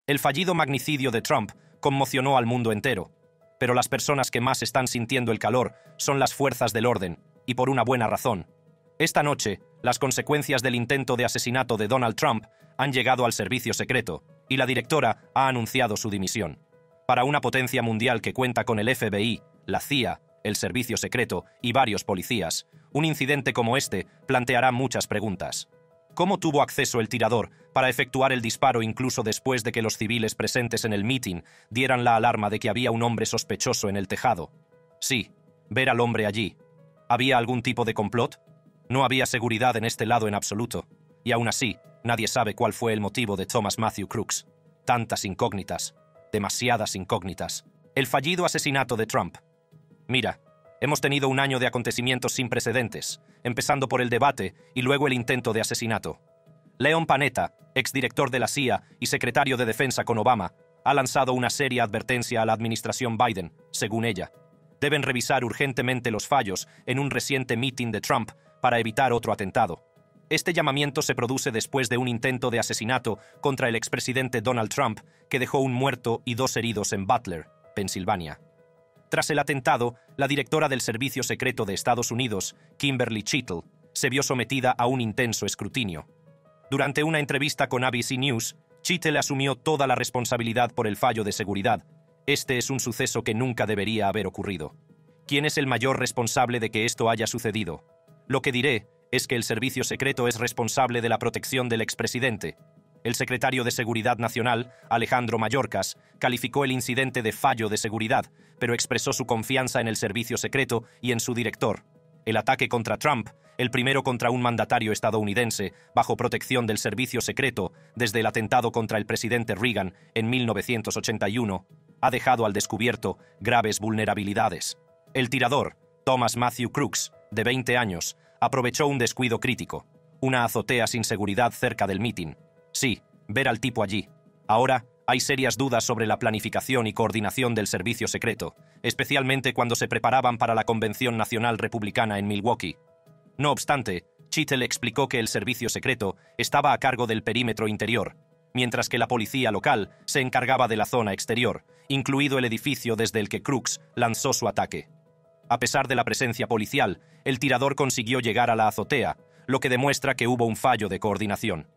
El fallido magnicidio de Trump conmocionó al mundo entero, pero las personas que más están sintiendo el calor son las fuerzas del orden, y por una buena razón. Esta noche, las consecuencias del intento de asesinato de Donald Trump han llegado al servicio secreto, y la directora ha anunciado su dimisión. Para una potencia mundial que cuenta con el FBI, la CIA, el servicio secreto y varios policías, un incidente como este planteará muchas preguntas. ¿Cómo tuvo acceso el tirador para efectuar el disparo incluso después de que los civiles presentes en el mitin dieran la alarma de que había un hombre sospechoso en el tejado? Sí, ver al hombre allí. ¿Había algún tipo de complot? No había seguridad en este lado en absoluto, y aún así, nadie sabe cuál fue el motivo de Thomas Matthew Crooks. Tantas incógnitas, demasiadas incógnitas. El fallido asesinato de Trump. Mira, hemos tenido un año de acontecimientos sin precedentes, empezando por el debate y luego el intento de asesinato. Leon Panetta, exdirector de la CIA y secretario de Defensa con Obama, ha lanzado una seria advertencia a la administración Biden, según ella. Deben revisar urgentemente los fallos en un reciente meeting de Trump para evitar otro atentado. Este llamamiento se produce después de un intento de asesinato contra el expresidente Donald Trump que dejó un muerto y 2 heridos en Butler, Pensilvania. Tras el atentado, la directora del Servicio Secreto de Estados Unidos, Kimberly Chittle, se vio sometida a un intenso escrutinio. Durante una entrevista con ABC News, Chittle asumió toda la responsabilidad por el fallo de seguridad. Este es un suceso que nunca debería haber ocurrido. ¿Quién es el mayor responsable de que esto haya sucedido? Lo que diré es que el Servicio Secreto es responsable de la protección del expresidente. El secretario de Seguridad Nacional, Alejandro Mayorkas, calificó el incidente de fallo de seguridad, pero expresó su confianza en el Servicio Secreto y en su director. El ataque contra Trump, el primero contra un mandatario estadounidense bajo protección del Servicio Secreto desde el atentado contra el presidente Reagan en 1981, ha dejado al descubierto graves vulnerabilidades. El tirador, Thomas Matthew Crooks, de 20 años, aprovechó un descuido crítico, una azotea sin seguridad cerca del mitin. Sí, ver al tipo allí. Ahora, hay serias dudas sobre la planificación y coordinación del servicio secreto, especialmente cuando se preparaban para la Convención Nacional Republicana en Milwaukee. No obstante, Chittle explicó que el servicio secreto estaba a cargo del perímetro interior, mientras que la policía local se encargaba de la zona exterior, incluido el edificio desde el que Crooks lanzó su ataque. A pesar de la presencia policial, el tirador consiguió llegar a la azotea, lo que demuestra que hubo un fallo de coordinación.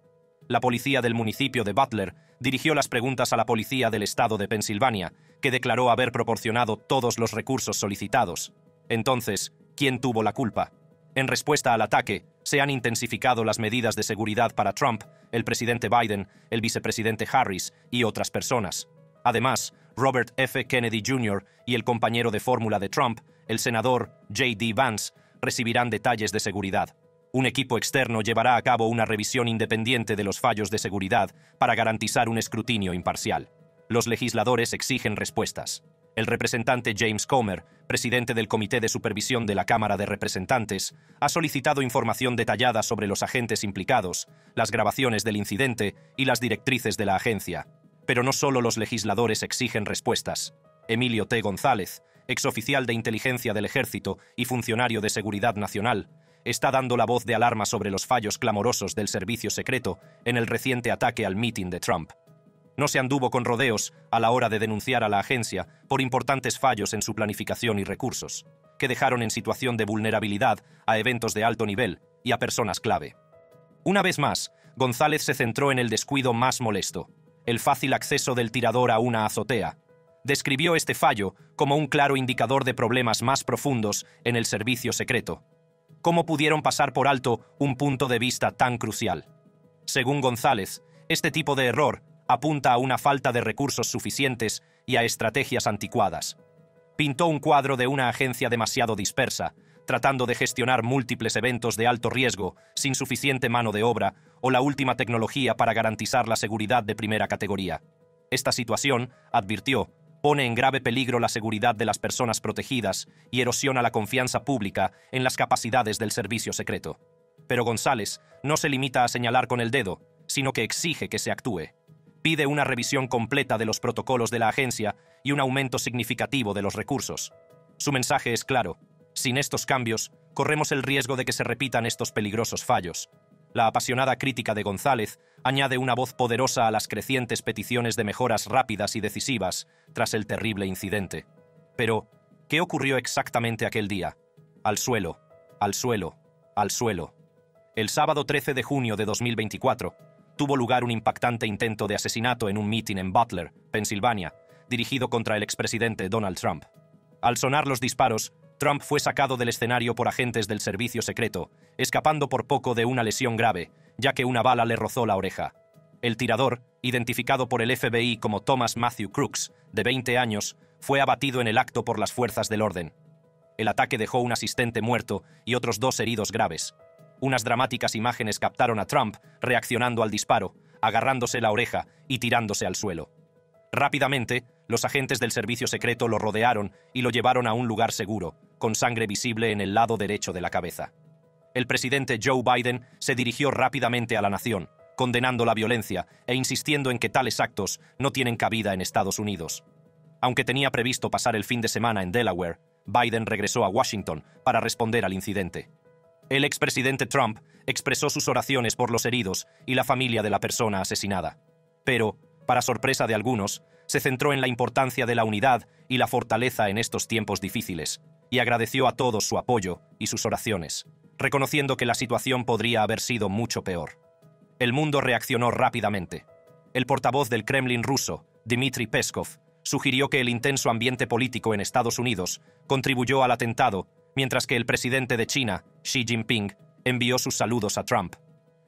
La policía del municipio de Butler dirigió las preguntas a la policía del estado de Pensilvania, que declaró haber proporcionado todos los recursos solicitados. Entonces, ¿quién tuvo la culpa? En respuesta al ataque, se han intensificado las medidas de seguridad para Trump, el presidente Biden, el vicepresidente Harris y otras personas. Además, Robert F. Kennedy Jr. y el compañero de fórmula de Trump, el senador J.D. Vance, recibirán detalles de seguridad. Un equipo externo llevará a cabo una revisión independiente de los fallos de seguridad para garantizar un escrutinio imparcial. Los legisladores exigen respuestas. El representante James Comer, presidente del Comité de Supervisión de la Cámara de Representantes, ha solicitado información detallada sobre los agentes implicados, las grabaciones del incidente y las directrices de la agencia. Pero no solo los legisladores exigen respuestas. Emilio T. González, exoficial de inteligencia del Ejército y funcionario de Seguridad Nacional, está dando la voz de alarma sobre los fallos clamorosos del servicio secreto en el reciente ataque al mitin de Trump. No se anduvo con rodeos a la hora de denunciar a la agencia por importantes fallos en su planificación y recursos, que dejaron en situación de vulnerabilidad a eventos de alto nivel y a personas clave. Una vez más, González se centró en el descuido más molesto, el fácil acceso del tirador a una azotea. Describió este fallo como un claro indicador de problemas más profundos en el servicio secreto. ¿Cómo pudieron pasar por alto un punto de vista tan crucial? Según González, este tipo de error apunta a una falta de recursos suficientes y a estrategias anticuadas. Pintó un cuadro de una agencia demasiado dispersa, tratando de gestionar múltiples eventos de alto riesgo sin suficiente mano de obra o la última tecnología para garantizar la seguridad de primera categoría. Esta situación, advirtió, pone en grave peligro la seguridad de las personas protegidas y erosiona la confianza pública en las capacidades del servicio secreto. Pero González no se limita a señalar con el dedo, sino que exige que se actúe. Pide una revisión completa de los protocolos de la agencia y un aumento significativo de los recursos. Su mensaje es claro: sin estos cambios, corremos el riesgo de que se repitan estos peligrosos fallos. La apasionada crítica de González añade una voz poderosa a las crecientes peticiones de mejoras rápidas y decisivas tras el terrible incidente. Pero, ¿qué ocurrió exactamente aquel día? Al suelo, al suelo, al suelo. El sábado 13 de junio de 2024, tuvo lugar un impactante intento de asesinato en un mitin en Butler, Pensilvania, dirigido contra el expresidente Donald Trump. Al sonar los disparos, Trump fue sacado del escenario por agentes del servicio secreto, escapando por poco de una lesión grave, ya que una bala le rozó la oreja. El tirador, identificado por el FBI como Thomas Matthew Crooks, de 20 años, fue abatido en el acto por las fuerzas del orden. El ataque dejó un asistente muerto y otros 2 heridos graves. Unas dramáticas imágenes captaron a Trump reaccionando al disparo, agarrándose la oreja y tirándose al suelo. Rápidamente, los agentes del servicio secreto lo rodearon y lo llevaron a un lugar seguro, con sangre visible en el lado derecho de la cabeza. El presidente Joe Biden se dirigió rápidamente a la nación, condenando la violencia e insistiendo en que tales actos no tienen cabida en Estados Unidos. Aunque tenía previsto pasar el fin de semana en Delaware, Biden regresó a Washington para responder al incidente. El expresidente Trump expresó sus oraciones por los heridos y la familia de la persona asesinada. Pero, para sorpresa de algunos, se centró en la importancia de la unidad y la fortaleza en estos tiempos difíciles, y agradeció a todos su apoyo y sus oraciones, reconociendo que la situación podría haber sido mucho peor. El mundo reaccionó rápidamente. El portavoz del Kremlin ruso, Dmitry Peskov, sugirió que el intenso ambiente político en Estados Unidos contribuyó al atentado, mientras que el presidente de China, Xi Jinping, envió sus saludos a Trump.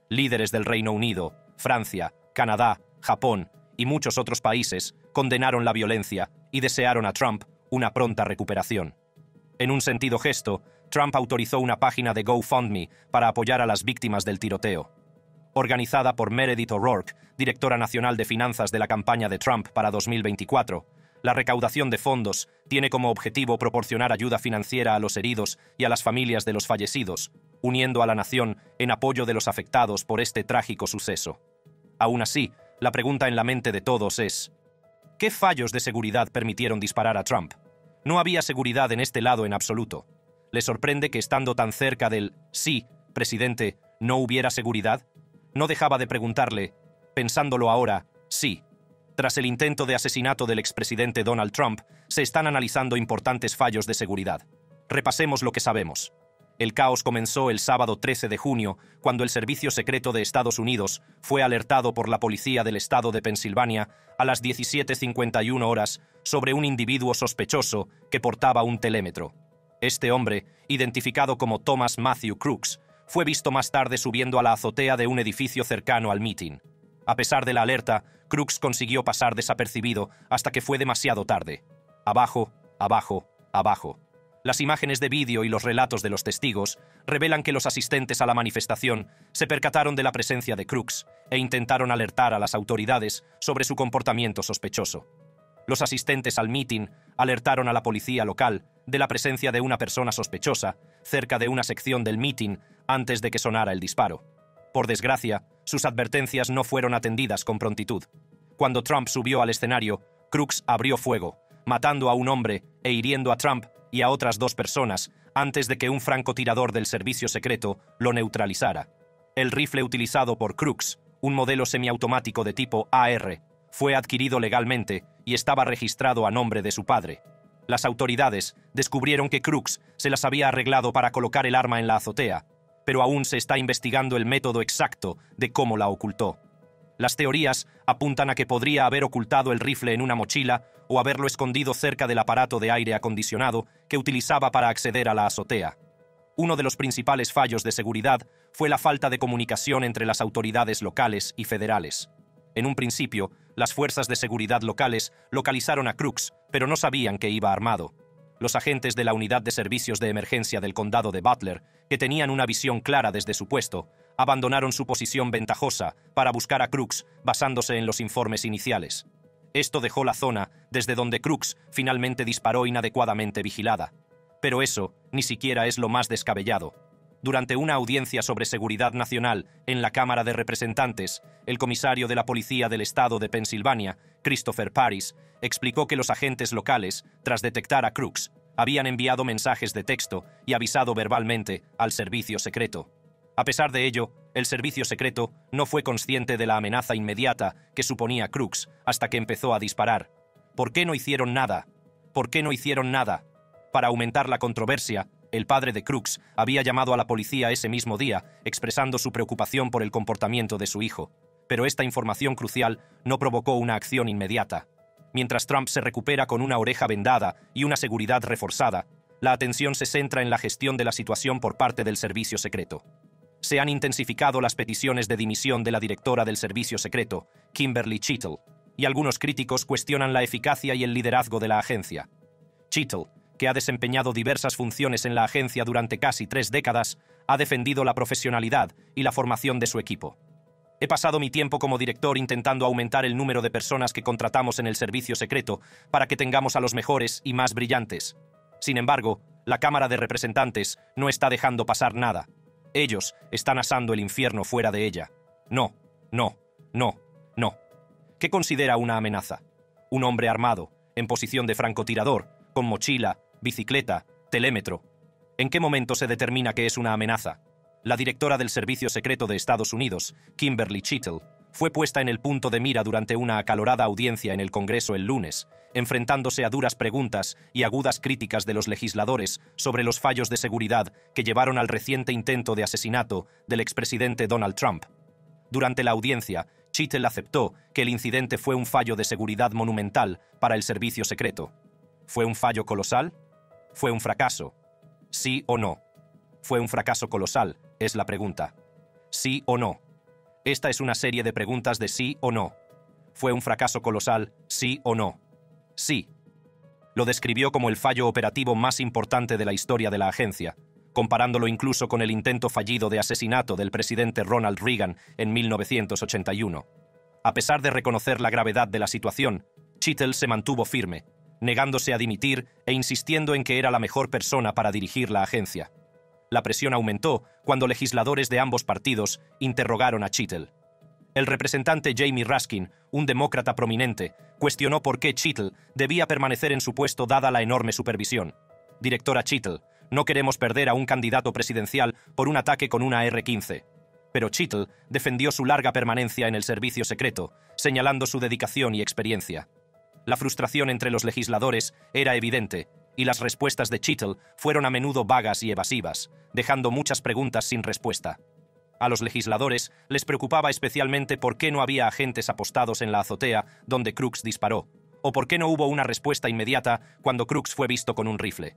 Líderes del Reino Unido, Francia, Canadá, Japón y muchos otros países condenaron la violencia y desearon a Trump una pronta recuperación. En un sentido gesto, Trump autorizó una página de GoFundMe para apoyar a las víctimas del tiroteo. Organizada por Meredith O'Rourke, directora nacional de finanzas de la campaña de Trump para 2024, la recaudación de fondos tiene como objetivo proporcionar ayuda financiera a los heridos y a las familias de los fallecidos, uniendo a la nación en apoyo de los afectados por este trágico suceso. Aún así, la pregunta en la mente de todos es: ¿qué fallos de seguridad permitieron disparar a Trump? No había seguridad en este lado en absoluto. ¿Le sorprende que estando tan cerca del «sí, presidente», no hubiera seguridad? No dejaba de preguntarle, pensándolo ahora, sí. Tras el intento de asesinato del expresidente Donald Trump, se están analizando importantes fallos de seguridad. Repasemos lo que sabemos. El caos comenzó el sábado 13 de junio, cuando el Servicio Secreto de Estados Unidos fue alertado por la policía del estado de Pensilvania a las 17:51 horas sobre un individuo sospechoso que portaba un telémetro. Este hombre, identificado como Thomas Matthew Crooks, fue visto más tarde subiendo a la azotea de un edificio cercano al mitin. A pesar de la alerta, Crooks consiguió pasar desapercibido hasta que fue demasiado tarde. Abajo, abajo, abajo. Las imágenes de vídeo y los relatos de los testigos revelan que los asistentes a la manifestación se percataron de la presencia de Crooks e intentaron alertar a las autoridades sobre su comportamiento sospechoso. Los asistentes al mitin alertaron a la policía local de la presencia de una persona sospechosa cerca de una sección del mitin antes de que sonara el disparo. Por desgracia, sus advertencias no fueron atendidas con prontitud. Cuando Trump subió al escenario, Crooks abrió fuego, matando a un hombre e hiriendo a Trump y a otras 2 personas antes de que un francotirador del servicio secreto lo neutralizara. El rifle utilizado por Crooks, un modelo semiautomático de tipo AR, fue adquirido legalmente y estaba registrado a nombre de su padre. Las autoridades descubrieron que Crooks se las había arreglado para colocar el arma en la azotea, pero aún se está investigando el método exacto de cómo la ocultó. Las teorías apuntan a que podría haber ocultado el rifle en una mochila o haberlo escondido cerca del aparato de aire acondicionado que utilizaba para acceder a la azotea. Uno de los principales fallos de seguridad fue la falta de comunicación entre las autoridades locales y federales. En un principio, las fuerzas de seguridad locales localizaron a Crooks, pero no sabían que iba armado. Los agentes de la Unidad de Servicios de Emergencia del Condado de Butler, que tenían una visión clara desde su puesto, abandonaron su posición ventajosa para buscar a Crooks basándose en los informes iniciales. Esto dejó la zona desde donde Crooks finalmente disparó inadecuadamente vigilada. Pero eso ni siquiera es lo más descabellado. Durante una audiencia sobre seguridad nacional en la Cámara de Representantes, el comisario de la Policía del Estado de Pensilvania, Christopher Parris, explicó que los agentes locales, tras detectar a Crooks, habían enviado mensajes de texto y avisado verbalmente al servicio secreto. A pesar de ello, El servicio secreto no fue consciente de la amenaza inmediata que suponía Crooks hasta que empezó a disparar. ¿Por qué no hicieron nada? ¿Por qué no hicieron nada? Para aumentar la controversia, el padre de Crooks había llamado a la policía ese mismo día, expresando su preocupación por el comportamiento de su hijo. Pero esta información crucial no provocó una acción inmediata. Mientras Trump se recupera con una oreja vendada y una seguridad reforzada, la atención se centra en la gestión de la situación por parte del servicio secreto. Se han intensificado las peticiones de dimisión de la directora del servicio secreto, Kimberly Chittle, y algunos críticos cuestionan la eficacia y el liderazgo de la agencia. Chittle, que ha desempeñado diversas funciones en la agencia durante casi 3 décadas, ha defendido la profesionalidad y la formación de su equipo. He pasado mi tiempo como director intentando aumentar el número de personas que contratamos en el servicio secreto para que tengamos a los mejores y más brillantes. Sin embargo, la Cámara de Representantes no está dejando pasar nada. Ellos están asando el infierno fuera de ella. No, no, no, no. ¿Qué considera una amenaza? Un hombre armado, en posición de francotirador, con mochila, bicicleta, telémetro. ¿En qué momento se determina que es una amenaza? La directora del Servicio Secreto de Estados Unidos, Kimberly Chittle, fue puesta en el punto de mira durante una acalorada audiencia en el Congreso el lunes, enfrentándose a duras preguntas y agudas críticas de los legisladores sobre los fallos de seguridad que llevaron al reciente intento de asesinato del expresidente Donald Trump. Durante la audiencia, Chittle aceptó que el incidente fue un fallo de seguridad monumental para el servicio secreto. ¿Fue un fallo colosal? ¿Fue un fracaso? ¿Sí o no? ¿Fue un fracaso colosal? Es la pregunta. ¿Sí o no? Esta es una serie de preguntas de sí o no. ¿Fue un fracaso colosal? ¿Sí o no? Sí. Lo describió como el fallo operativo más importante de la historia de la agencia, comparándolo incluso con el intento fallido de asesinato del presidente Ronald Reagan en 1981. A pesar de reconocer la gravedad de la situación, Chittle se mantuvo firme, negándose a dimitir e insistiendo en que era la mejor persona para dirigir la agencia. La presión aumentó cuando legisladores de ambos partidos interrogaron a Chittle. El representante Jamie Raskin, un demócrata prominente, cuestionó por qué Chittle debía permanecer en su puesto dada la enorme supervisión. Directora Chittle, no queremos perder a un candidato presidencial por un ataque con una R-15. Pero Chittle defendió su larga permanencia en el servicio secreto, señalando su dedicación y experiencia. La frustración entre los legisladores era evidente, y las respuestas de Chittle fueron a menudo vagas y evasivas, dejando muchas preguntas sin respuesta. A los legisladores les preocupaba especialmente por qué no había agentes apostados en la azotea donde Crooks disparó, o por qué no hubo una respuesta inmediata cuando Crooks fue visto con un rifle.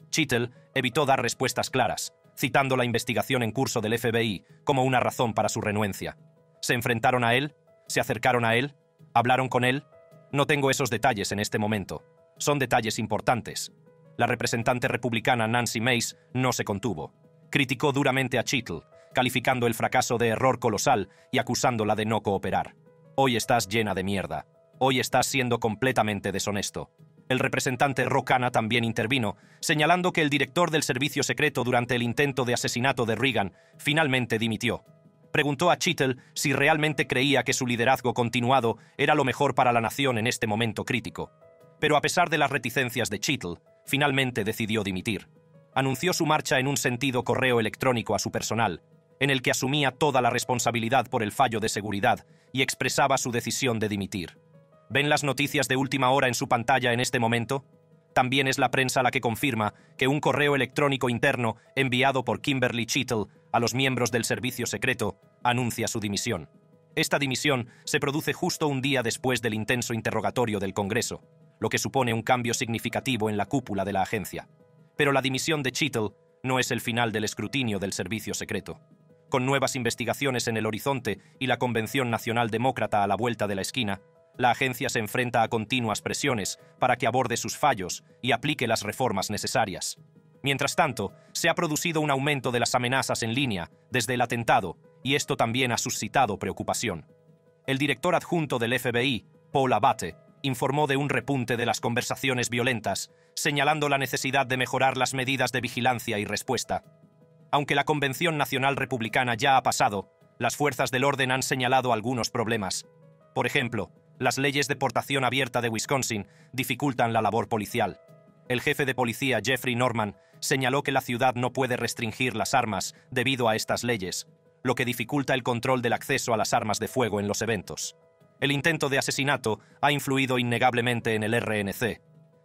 Chittle evitó dar respuestas claras, citando la investigación en curso del FBI como una razón para su renuencia. ¿Se enfrentaron a él? ¿Se acercaron a él? ¿Hablaron con él? No tengo esos detalles en este momento. Son detalles importantes. La representante republicana Nancy Mace no se contuvo. Criticó duramente a Chittle, calificando el fracaso de error colosal y acusándola de no cooperar. Hoy estás llena de mierda. Hoy estás siendo completamente deshonesto. El representante Ro Khanna también intervino, señalando que el director del servicio secreto durante el intento de asesinato de Reagan finalmente dimitió. Preguntó a Chittle si realmente creía que su liderazgo continuado era lo mejor para la nación en este momento crítico. Pero a pesar de las reticencias de Chittle, finalmente decidió dimitir. Anunció su marcha en un sentido correo electrónico a su personal, en el que asumía toda la responsabilidad por el fallo de seguridad y expresaba su decisión de dimitir. ¿Ven las noticias de última hora en su pantalla en este momento? También es la prensa la que confirma que un correo electrónico interno enviado por Kimberly Chittle a los miembros del servicio secreto anuncia su dimisión. Esta dimisión se produce justo un día después del intenso interrogatorio del Congreso, lo que supone un cambio significativo en la cúpula de la agencia. Pero la dimisión de Chittle no es el final del escrutinio del servicio secreto. Con nuevas investigaciones en el horizonte y la Convención Nacional Demócrata a la vuelta de la esquina, la agencia se enfrenta a continuas presiones para que aborde sus fallos y aplique las reformas necesarias. Mientras tanto, se ha producido un aumento de las amenazas en línea desde el atentado, y esto también ha suscitado preocupación. El director adjunto del FBI, Paul Abate, informó de un repunte de las conversaciones violentas, señalando la necesidad de mejorar las medidas de vigilancia y respuesta. Aunque la Convención Nacional Republicana ya ha pasado, las fuerzas del orden han señalado algunos problemas. Por ejemplo, las leyes de portación abierta de Wisconsin dificultan la labor policial. El jefe de policía Jeffrey Norman señaló que la ciudad no puede restringir las armas debido a estas leyes, lo que dificulta el control del acceso a las armas de fuego en los eventos. El intento de asesinato ha influido innegablemente en el RNC,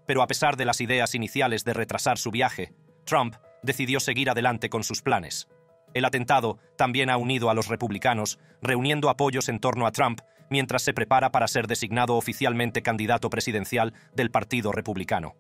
pero a pesar de las ideas iniciales de retrasar su viaje, Trump decidió seguir adelante con sus planes. El atentado también ha unido a los republicanos, reuniendo apoyos en torno a Trump mientras se prepara para ser designado oficialmente candidato presidencial del Partido Republicano.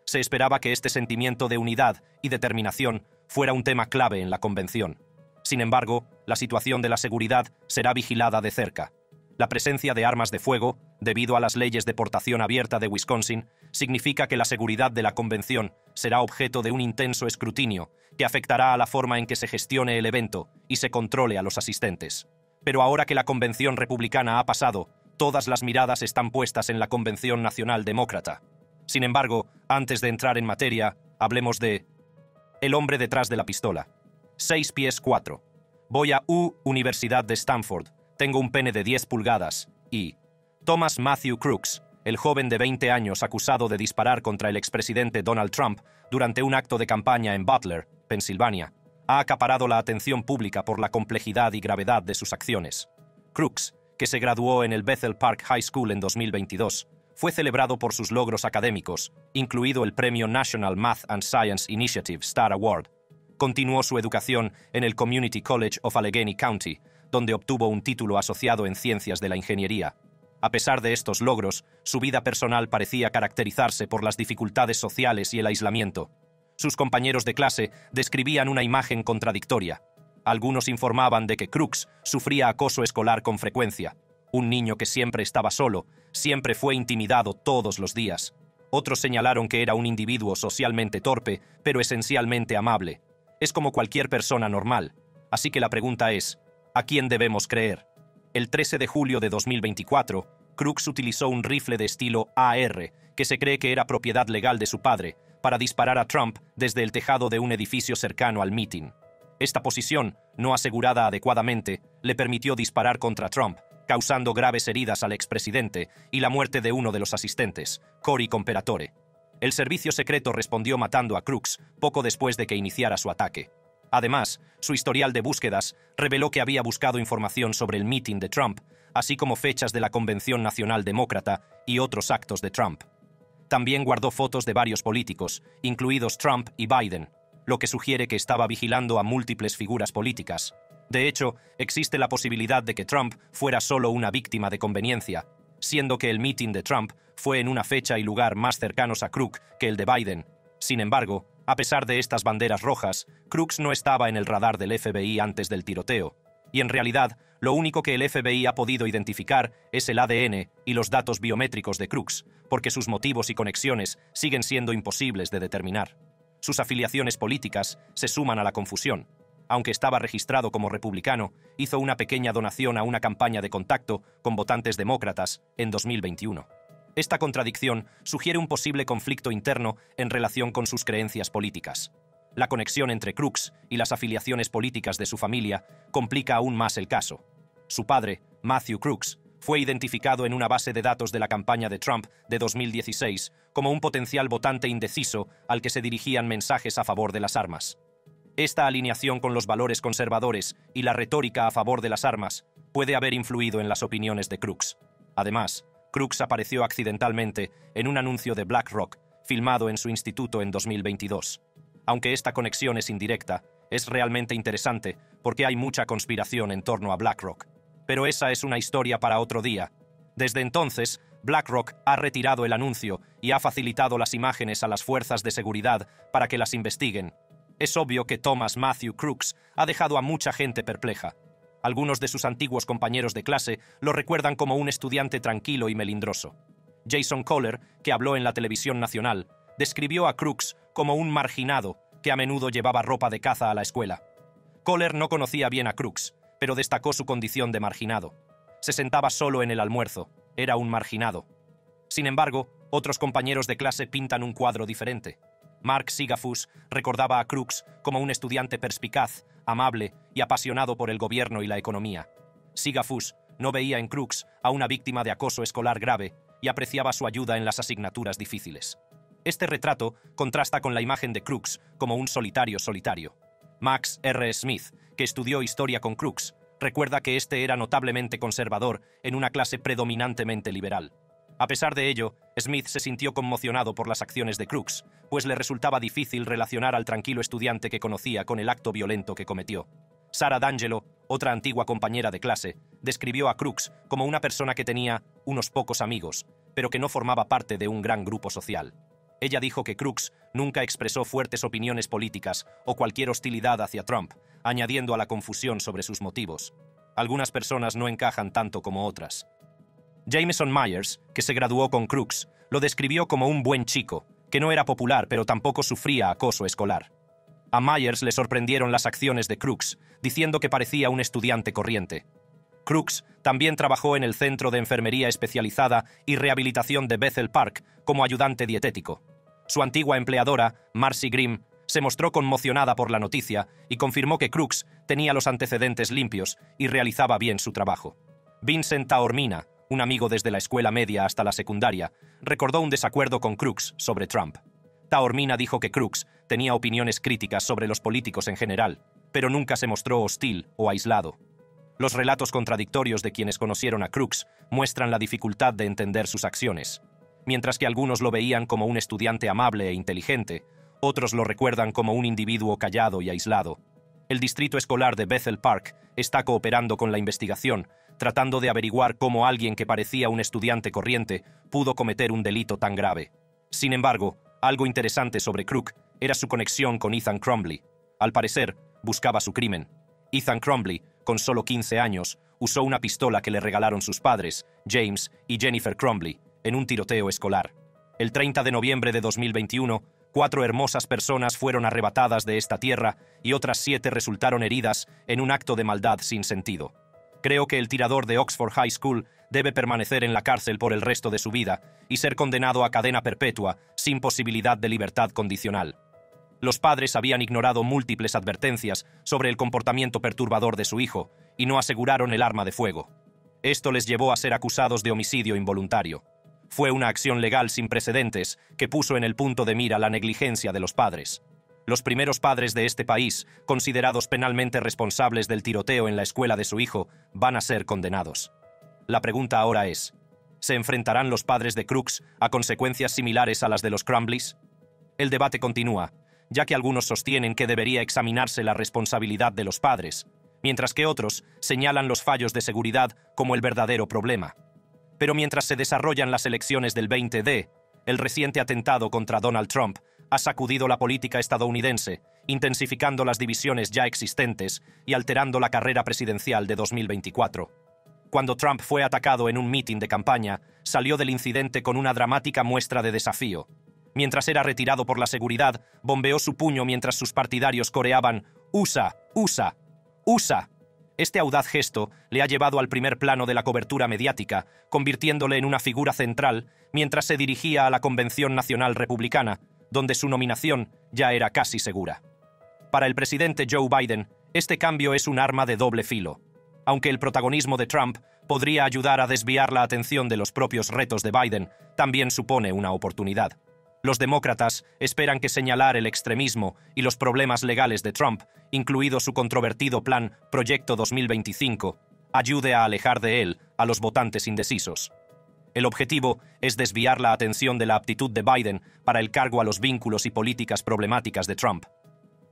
Se esperaba que este sentimiento de unidad y determinación fuera un tema clave en la convención. Sin embargo, la situación de la seguridad será vigilada de cerca. La presencia de armas de fuego, debido a las leyes de portación abierta de Wisconsin, significa que la seguridad de la convención será objeto de un intenso escrutinio que afectará a la forma en que se gestione el evento y se controle a los asistentes. Pero ahora que la convención republicana ha pasado, todas las miradas están puestas en la convención nacional demócrata. Sin embargo, antes de entrar en materia, hablemos de el hombre detrás de la pistola. 6 pies 4. Voy a Universidad de Stanford. Tengo un pene de 10 pulgadas. Y Thomas Matthew Crooks, el joven de 20 años acusado de disparar contra el expresidente Donald Trump durante un acto de campaña en Butler, Pensilvania, ha acaparado la atención pública por la complejidad y gravedad de sus acciones. Crooks, que se graduó en el Bethel Park High School en 2022, fue celebrado por sus logros académicos, incluido el premio National Math and Science Initiative Star Award. Continuó su educación en el Community College of Allegheny County, donde obtuvo un título asociado en ciencias de la ingeniería. A pesar de estos logros, su vida personal parecía caracterizarse por las dificultades sociales y el aislamiento. Sus compañeros de clase describían una imagen contradictoria. Algunos informaban de que Crooks sufría acoso escolar con frecuencia. Un niño que siempre estaba solo, siempre fue intimidado todos los días. Otros señalaron que era un individuo socialmente torpe, pero esencialmente amable. Es como cualquier persona normal. Así que la pregunta es, ¿a quién debemos creer? El 13 de julio de 2024, Crooks utilizó un rifle de estilo AR, que se cree que era propiedad legal de su padre, para disparar a Trump desde el tejado de un edificio cercano al mitin. Esta posición, no asegurada adecuadamente, le permitió disparar contra Trump, causando graves heridas al expresidente y la muerte de uno de los asistentes, Cory Comperatore. El servicio secreto respondió matando a Crooks poco después de que iniciara su ataque. Además, su historial de búsquedas reveló que había buscado información sobre el mitin de Trump, así como fechas de la Convención Nacional Demócrata y otros actos de Trump. También guardó fotos de varios políticos, incluidos Trump y Biden, lo que sugiere que estaba vigilando a múltiples figuras políticas. De hecho, existe la posibilidad de que Trump fuera solo una víctima de conveniencia, siendo que el mitin de Trump fue en una fecha y lugar más cercanos a Crooks que el de Biden. Sin embargo, a pesar de estas banderas rojas, Crooks no estaba en el radar del FBI antes del tiroteo. Y en realidad, lo único que el FBI ha podido identificar es el ADN y los datos biométricos de Crooks, porque sus motivos y conexiones siguen siendo imposibles de determinar. Sus afiliaciones políticas se suman a la confusión. Aunque estaba registrado como republicano, hizo una pequeña donación a una campaña de contacto con votantes demócratas en 2021. Esta contradicción sugiere un posible conflicto interno en relación con sus creencias políticas. La conexión entre Crooks y las afiliaciones políticas de su familia complica aún más el caso. Su padre, Matthew Crooks, fue identificado en una base de datos de la campaña de Trump de 2016 como un potencial votante indeciso al que se dirigían mensajes a favor de las armas. Esta alineación con los valores conservadores y la retórica a favor de las armas puede haber influido en las opiniones de Crooks. Además, Crooks apareció accidentalmente en un anuncio de BlackRock, filmado en su instituto en 2022. Aunque esta conexión es indirecta, es realmente interesante porque hay mucha conspiración en torno a BlackRock. Pero esa es una historia para otro día. Desde entonces, BlackRock ha retirado el anuncio y ha facilitado las imágenes a las fuerzas de seguridad para que las investiguen. Es obvio que Thomas Matthew Crooks ha dejado a mucha gente perpleja. Algunos de sus antiguos compañeros de clase lo recuerdan como un estudiante tranquilo y melindroso. Jason Kohler, que habló en la televisión nacional, describió a Crooks como un marginado que a menudo llevaba ropa de caza a la escuela. Kohler no conocía bien a Crooks, pero destacó su condición de marginado. Se sentaba solo en el almuerzo, era un marginado. Sin embargo, otros compañeros de clase pintan un cuadro diferente. Mark Sigafus recordaba a Crooks como un estudiante perspicaz, amable y apasionado por el gobierno y la economía. Sigafus no veía en Crooks a una víctima de acoso escolar grave y apreciaba su ayuda en las asignaturas difíciles. Este retrato contrasta con la imagen de Crooks como un solitario. Max R. Smith, que estudió historia con Crooks, recuerda que este era notablemente conservador en una clase predominantemente liberal. A pesar de ello, Smith se sintió conmocionado por las acciones de Crooks, pues le resultaba difícil relacionar al tranquilo estudiante que conocía con el acto violento que cometió. Sara D'Angelo, otra antigua compañera de clase, describió a Crooks como una persona que tenía unos pocos amigos, pero que no formaba parte de un gran grupo social. Ella dijo que Crooks nunca expresó fuertes opiniones políticas o cualquier hostilidad hacia Trump, añadiendo a la confusión sobre sus motivos. Algunas personas no encajan tanto como otras. Jameson Myers, que se graduó con Crooks, lo describió como un buen chico, que no era popular pero tampoco sufría acoso escolar. A Myers le sorprendieron las acciones de Crooks, diciendo que parecía un estudiante corriente. Crooks también trabajó en el Centro de Enfermería Especializada y Rehabilitación de Bethel Park como ayudante dietético. Su antigua empleadora, Marcy Grimm, se mostró conmocionada por la noticia y confirmó que Crooks tenía los antecedentes limpios y realizaba bien su trabajo. Vincent Taormina, un amigo desde la escuela media hasta la secundaria, recordó un desacuerdo con Crooks sobre Trump. Taormina dijo que Crooks tenía opiniones críticas sobre los políticos en general, pero nunca se mostró hostil o aislado. Los relatos contradictorios de quienes conocieron a Crooks muestran la dificultad de entender sus acciones. Mientras que algunos lo veían como un estudiante amable e inteligente, otros lo recuerdan como un individuo callado y aislado. El distrito escolar de Bethel Park está cooperando con la investigación, tratando de averiguar cómo alguien que parecía un estudiante corriente pudo cometer un delito tan grave. Sin embargo, algo interesante sobre Crook era su conexión con Ethan Crumbley. Al parecer, buscaba su crimen. Ethan Crumbley, con solo 15 años, usó una pistola que le regalaron sus padres, James y Jennifer Crumbley, en un tiroteo escolar. El 30 de noviembre de 2021, 4 hermosas personas fueron arrebatadas de esta tierra y otras 7 resultaron heridas en un acto de maldad sin sentido. Creo que el tirador de Oxford High School debe permanecer en la cárcel por el resto de su vida y ser condenado a cadena perpetua sin posibilidad de libertad condicional. Los padres habían ignorado múltiples advertencias sobre el comportamiento perturbador de su hijo y no aseguraron el arma de fuego. Esto les llevó a ser acusados de homicidio involuntario. Fue una acción legal sin precedentes que puso en el punto de mira la negligencia de los padres. Los primeros padres de este país, considerados penalmente responsables del tiroteo en la escuela de su hijo, van a ser condenados. La pregunta ahora es, ¿se enfrentarán los padres de Crooks a consecuencias similares a las de los Crumbleys? El debate continúa, ya que algunos sostienen que debería examinarse la responsabilidad de los padres, mientras que otros señalan los fallos de seguridad como el verdadero problema. Pero mientras se desarrollan las elecciones del 20D, el reciente atentado contra Donald Trump ha sacudido la política estadounidense, intensificando las divisiones ya existentes y alterando la carrera presidencial de 2024. Cuando Trump fue atacado en un mitin de campaña, salió del incidente con una dramática muestra de desafío. Mientras era retirado por la seguridad, bombeó su puño mientras sus partidarios coreaban «USA, USA, USA». Este audaz gesto le ha llevado al primer plano de la cobertura mediática, convirtiéndole en una figura central mientras se dirigía a la Convención Nacional Republicana, donde su nominación ya era casi segura. Para el presidente Joe Biden, este cambio es un arma de doble filo. Aunque el protagonismo de Trump podría ayudar a desviar la atención de los propios retos de Biden, también supone una oportunidad. Los demócratas esperan que señalar el extremismo y los problemas legales de Trump, incluido su controvertido plan Proyecto 2025, ayude a alejar de él a los votantes indecisos. El objetivo es desviar la atención de la aptitud de Biden para el cargo a los vínculos y políticas problemáticas de Trump.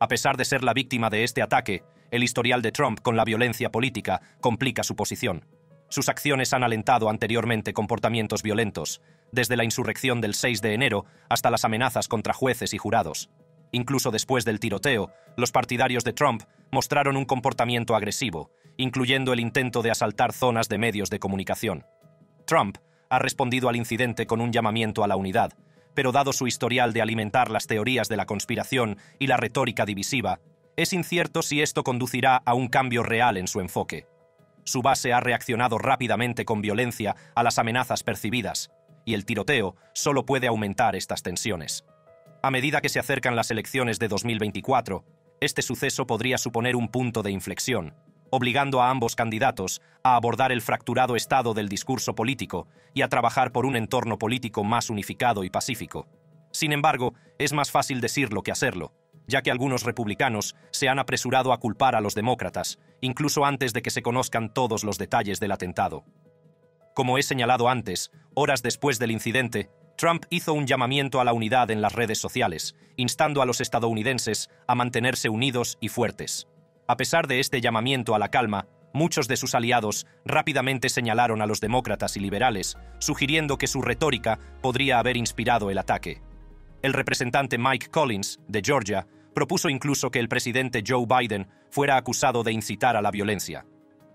A pesar de ser la víctima de este ataque, el historial de Trump con la violencia política complica su posición. Sus acciones han alentado anteriormente comportamientos violentos, desde la insurrección del 6 de enero hasta las amenazas contra jueces y jurados. Incluso después del tiroteo, los partidarios de Trump mostraron un comportamiento agresivo, incluyendo el intento de asaltar zonas de medios de comunicación. Trump ha respondido al incidente con un llamamiento a la unidad, pero dado su historial de alimentar las teorías de la conspiración y la retórica divisiva, es incierto si esto conducirá a un cambio real en su enfoque. Su base ha reaccionado rápidamente con violencia a las amenazas percibidas, y el tiroteo solo puede aumentar estas tensiones. A medida que se acercan las elecciones de 2024, este suceso podría suponer un punto de inflexión, obligando a ambos candidatos a abordar el fracturado estado del discurso político y a trabajar por un entorno político más unificado y pacífico. Sin embargo, es más fácil decirlo que hacerlo, ya que algunos republicanos se han apresurado a culpar a los demócratas, incluso antes de que se conozcan todos los detalles del atentado. Como he señalado antes, horas después del incidente, Trump hizo un llamamiento a la unidad en las redes sociales, instando a los estadounidenses a mantenerse unidos y fuertes. A pesar de este llamamiento a la calma, muchos de sus aliados rápidamente señalaron a los demócratas y liberales, sugiriendo que su retórica podría haber inspirado el ataque. El representante Mike Collins, de Georgia, propuso incluso que el presidente Joe Biden fuera acusado de incitar a la violencia.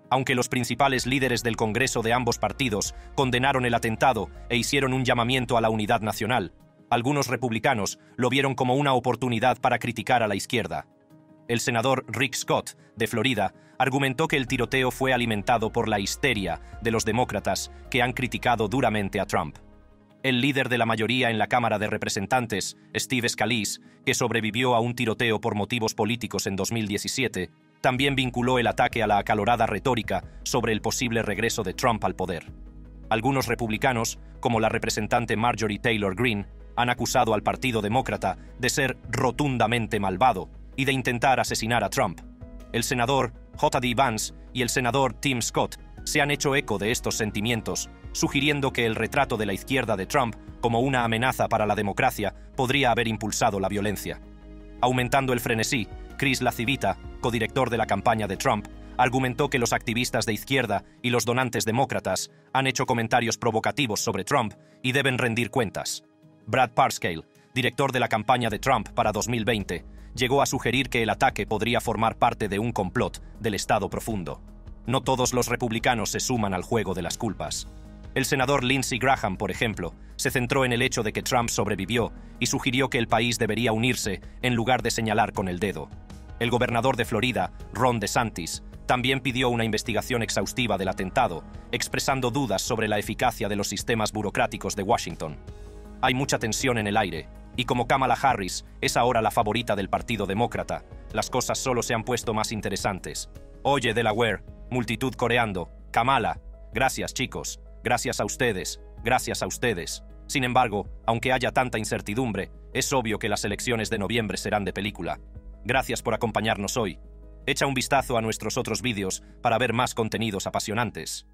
Aunque los principales líderes del Congreso de ambos partidos condenaron el atentado e hicieron un llamamiento a la unidad nacional, algunos republicanos lo vieron como una oportunidad para criticar a la izquierda. El senador Rick Scott, de Florida, argumentó que el tiroteo fue alimentado por la histeria de los demócratas que han criticado duramente a Trump. El líder de la mayoría en la Cámara de Representantes, Steve Scalise, que sobrevivió a un tiroteo por motivos políticos en 2017, también vinculó el ataque a la acalorada retórica sobre el posible regreso de Trump al poder. Algunos republicanos, como la representante Marjorie Taylor Greene, han acusado al Partido Demócrata de ser rotundamente malvado y de intentar asesinar a Trump. El senador J.D. Vance y el senador Tim Scott se han hecho eco de estos sentimientos, sugiriendo que el retrato de la izquierda de Trump como una amenaza para la democracia podría haber impulsado la violencia. Aumentando el frenesí, Chris LaCivita, codirector de la campaña de Trump, argumentó que los activistas de izquierda y los donantes demócratas han hecho comentarios provocativos sobre Trump y deben rendir cuentas. Brad Parscale, director de la campaña de Trump para 2020, llegó a sugerir que el ataque podría formar parte de un complot del Estado profundo. No todos los republicanos se suman al juego de las culpas. El senador Lindsey Graham, por ejemplo, se centró en el hecho de que Trump sobrevivió y sugirió que el país debería unirse en lugar de señalar con el dedo. El gobernador de Florida, Ron DeSantis, también pidió una investigación exhaustiva del atentado, expresando dudas sobre la eficacia de los sistemas burocráticos de Washington. Hay mucha tensión en el aire, y como Kamala Harris es ahora la favorita del Partido Demócrata, las cosas solo se han puesto más interesantes. Oye, Delaware, multitud coreando, Kamala, gracias chicos, gracias a ustedes, gracias a ustedes. Sin embargo, aunque haya tanta incertidumbre, es obvio que las elecciones de noviembre serán de película. Gracias por acompañarnos hoy. Echa un vistazo a nuestros otros vídeos para ver más contenidos apasionantes.